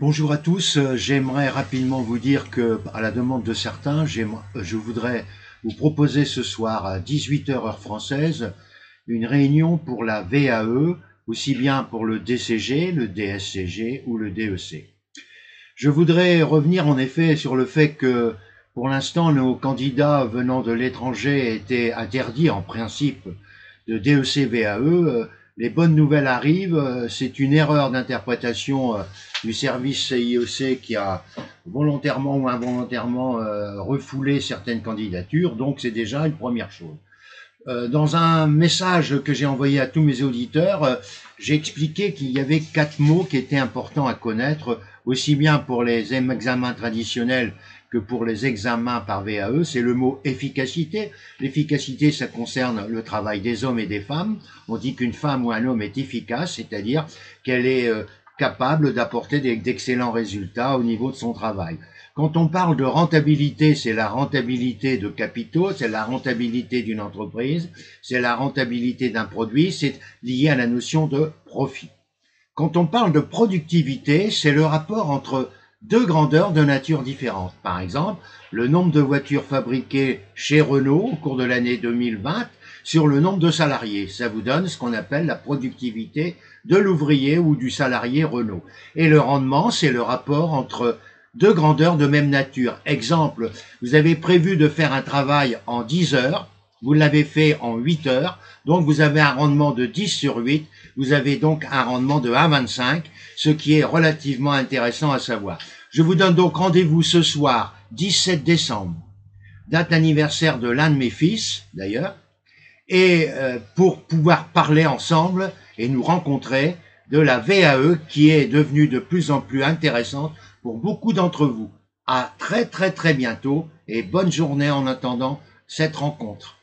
Bonjour à tous, j'aimerais rapidement vous dire que, à la demande de certains, je voudrais vous proposer ce soir à 18 heures heure française une réunion pour la VAE, aussi bien pour le DCG, le DSCG ou le DEC. Je voudrais revenir en effet sur le fait que pour l'instant nos candidats venant de l'étranger étaient interdits en principe de DEC VAE. Les bonnes nouvelles arrivent, c'est une erreur d'interprétation du service CIEC qui a volontairement ou involontairement refoulé certaines candidatures, donc c'est déjà une première chose. Dans un message que j'ai envoyé à tous mes auditeurs, j'ai expliqué qu'il y avait 4 mots qui étaient importants à connaître, aussi bien pour les examens traditionnels que pour les examens par VAE. C'est le mot efficacité. L'efficacité, ça concerne le travail des hommes et des femmes. On dit qu'une femme ou un homme est efficace, c'est-à-dire qu'elle est capable d'apporter d'excellents résultats au niveau de son travail. Quand on parle de rentabilité, c'est la rentabilité de capitaux, c'est la rentabilité d'une entreprise, c'est la rentabilité d'un produit, c'est lié à la notion de profit. Quand on parle de productivité, c'est le rapport entre deux grandeurs de nature différente. Par exemple, le nombre de voitures fabriquées chez Renault au cours de l'année 2020 sur le nombre de salariés. Ça vous donne ce qu'on appelle la productivité de l'ouvrier ou du salarié Renault. Et le rendement, c'est le rapport entre deux grandeurs de même nature. Exemple, vous avez prévu de faire un travail en 10 heures, vous l'avez fait en 8 heures, donc vous avez un rendement de 10 sur 8, vous avez donc un rendement de 1,25, ce qui est relativement intéressant à savoir. Je vous donne donc rendez-vous ce soir, 17 décembre, date d'anniversaire de l'un de mes fils, d'ailleurs, et pour pouvoir parler ensemble et nous rencontrer de la VAE qui est devenue de plus en plus intéressante pour beaucoup d'entre vous. À très très très bientôt et bonne journée en attendant cette rencontre.